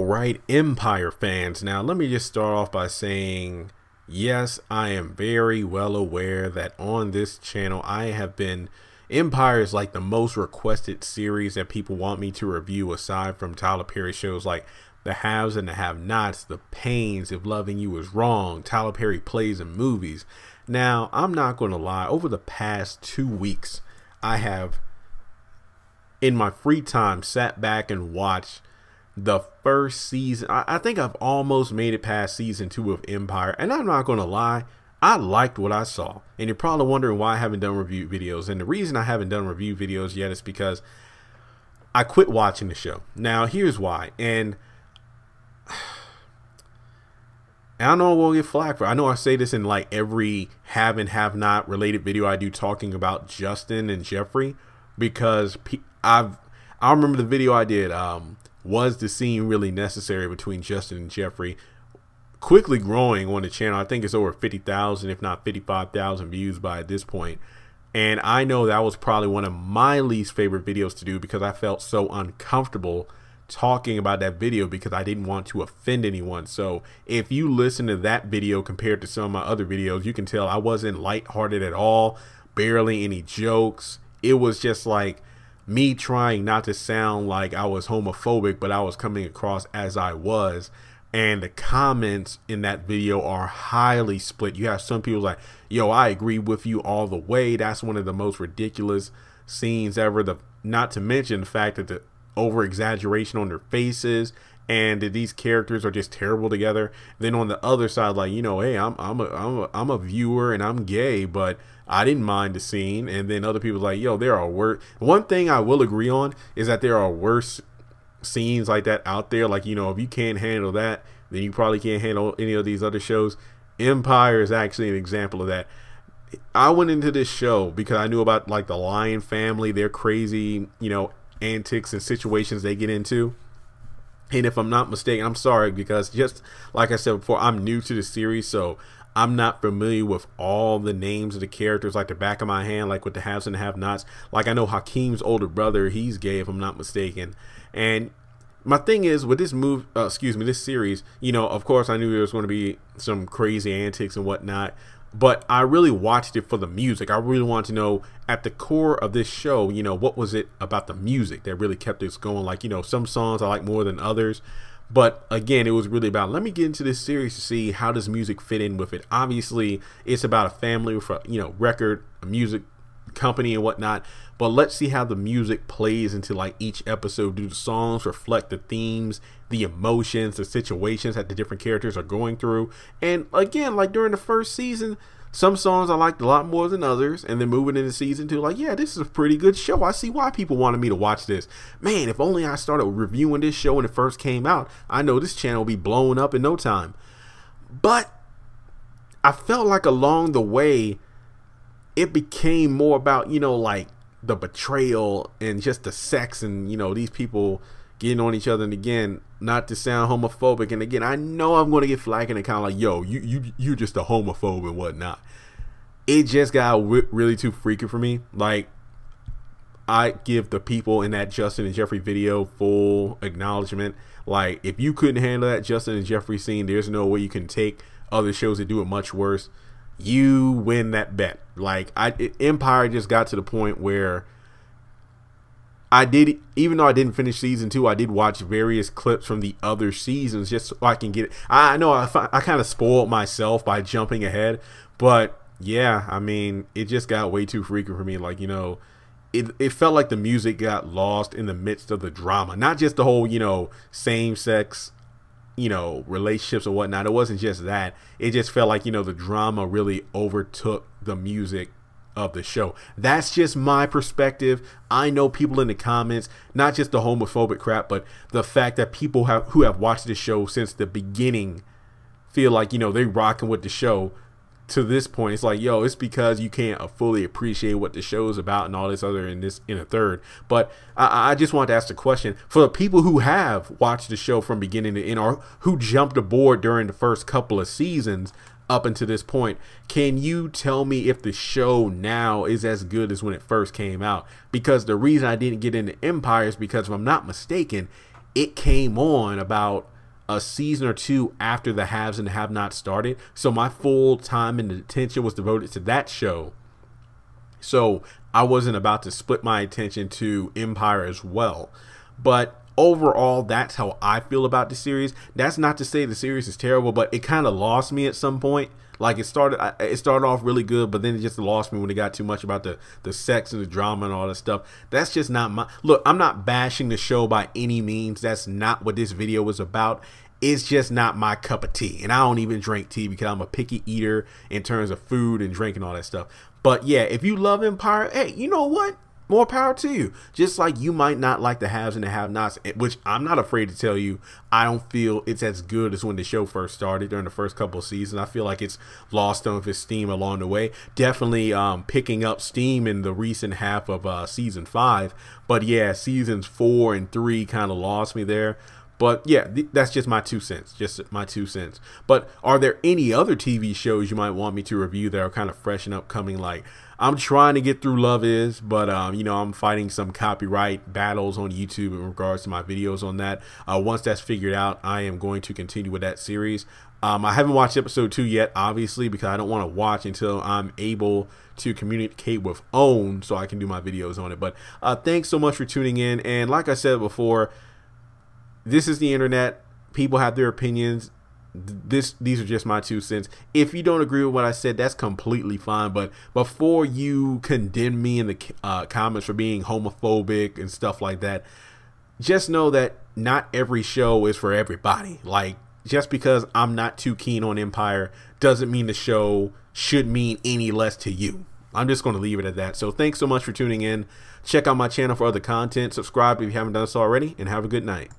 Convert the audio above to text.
right, Empire fans. Now, let me just start off by saying, yes, I am very well aware that on this channel, Empire is like the most requested series that people want me to review aside from Tyler Perry shows like The Haves and the Have-Nots, The Pains, If Loving You Is Wrong, Tyler Perry Plays and Movies. Now, I'm not going to lie, over the past 2 weeks, I have, in my free time, sat back and watched the first season. I think I've almost made it past season 2 of Empire, and I'm not gonna lie, I liked what I saw. And you're probably wondering why I haven't done review videos, and the reason I haven't done review videos yet is because I quit watching the show. Now here's why, and I know we'll get flack for it. I know I say this in like every have and have not related video I do talking about Justin and Jeffrey, because I remember the video I did, was the scene really necessary between Justin and Jeffrey, quickly growing on the channel. I think it's over 50,000 if not 55,000 views by this point, and I know that was probably one of my least favorite videos to do because I felt so uncomfortable talking about that video because I didn't want to offend anyone. So if you listen to that video compared to some of my other videos, you can tell I wasn't lighthearted at all, barely any jokes. It was just like me trying not to sound like I was homophobic, but I was coming across as I was. And the comments in that video are highly split. You have some people like, yo, I agree with you all the way. That's one of the most ridiculous scenes ever. Not to mention the fact that the over exaggeration on their faces and that these characters are just terrible together. Then on the other side, like, you know, hey, I'm a viewer and I'm gay, but I didn't mind the scene. And then other people like, yo, there are worse. One thing I will agree on is that there are worse scenes like that out there. Like, you know, if you can't handle that, then you probably can't handle any of these other shows. Empire is actually an example of that. I went into this show because I knew about like the Lion family, their crazy, you know, antics and situations they get into. And if I'm not mistaken, I'm sorry, because just like I said before, I'm new to the series, so I'm not familiar with all the names of the characters like the back of my hand, like with the haves and the have-nots. Like I know Hakeem's older brother, he's gay if I'm not mistaken. And my thing is with this this series, you know, of course I knew there was going to be some crazy antics and whatnot, but I really watched it for the music. I really wanted to know at the core of this show, you know, what was it about the music that really kept this going? Like, you know, some songs I like more than others. But again, it was really about, let me get into this series to see how does music fit in with it. Obviously, it's about a family with a, you know, record, a music company and whatnot. But let's see how the music plays into like each episode. Do the songs reflect the themes, the emotions, the situations that the different characters are going through? And again, like during the first season, some songs I liked a lot more than others, and then moving into season 2, like, yeah, this is a pretty good show. I see why people wanted me to watch this. Man, if only I started reviewing this show when it first came out, I know this channel will be blown up in no time. But I felt like along the way, it became more about, you know, like the betrayal and just the sex and, you know, these people getting on each other. And again, not to sound homophobic, and again, I know I'm going to get flagged and kind of like, yo, you just a homophobe and whatnot. It just got really too freaky for me. Like, I give the people in that Justin and Jeffrey video full acknowledgement. Like, if you couldn't handle that Justin and Jeffrey scene, there's no way you can take other shows that do it much worse. You win that bet. Like, Empire just got to the point where I did, even though I didn't finish season 2, I did watch various clips from the other seasons just so I can get it. I know I kind of spoiled myself by jumping ahead, but yeah, I mean, it just got way too freaky for me. Like, you know, it felt like the music got lost in the midst of the drama, not just the whole, you know, same sex, you know, relationships or whatnot. It wasn't just that. It just felt like, you know, the drama really overtook the music of the show. That's just my perspective. I know people in the comments, not just the homophobic crap, but the fact that people who have watched the show since the beginning feel like, you know, they're rocking with the show to this point. It's like, yo, it's because you can't fully appreciate what the show's about and all this other in a third. But I just want to ask the question for the people who have watched the show from beginning to end, or who jumped aboard during the first couple of seasons up until this point. Can you tell me if the show now is as good as when it first came out? Because the reason I didn't get into Empire is because, if I'm not mistaken, it came on about a season or two after the haves and the have-nots started. So my full time and attention was devoted to that show. So I wasn't about to split my attention to Empire as well. But overall, that's how I feel about the series. That's not to say the series is terrible, but it kind of lost me at some point. Like it started off really good, but then it just lost me when it got too much about the sex and the drama and all that stuff. That's just not my look. I'm not bashing the show by any means. That's not what this video was about. It's just not my cup of tea, and I don't even drink tea because I'm a picky eater in terms of food and drink and all that stuff. But yeah, if you love Empire, hey, you know what? More power to you. Just like you might not like the haves and the have-nots, which I'm not afraid to tell you, I don't feel it's as good as when the show first started during the first couple of seasons. I feel like it's lost some of its steam along the way. Definitely picking up steam in the recent half of season 5. But yeah, seasons 4 and 3 kind of lost me there. But yeah, that's just my 2 cents. Just my 2 cents. But are there any other TV shows you might want me to review that are kind of fresh and upcoming? Like, I'm trying to get through Love Is, but you know, I'm fighting some copyright battles on YouTube in regards to my videos on that. Once that's figured out, I am going to continue with that series. I haven't watched episode 2 yet, obviously, because I don't want to watch until I'm able to communicate with OWN so I can do my videos on it. But thanks so much for tuning in. And like I said before, this is the internet. People have their opinions. These are just my 2 cents. If you don't agree with what I said, that's completely fine. But before you condemn me in the comments for being homophobic and stuff like that, just know that not every show is for everybody. Like, just because I'm not too keen on Empire doesn't mean the show should mean any less to you. I'm just going to leave it at that. So thanks so much for tuning in. Check out my channel for other content. Subscribe if you haven't done so already, and have a good night.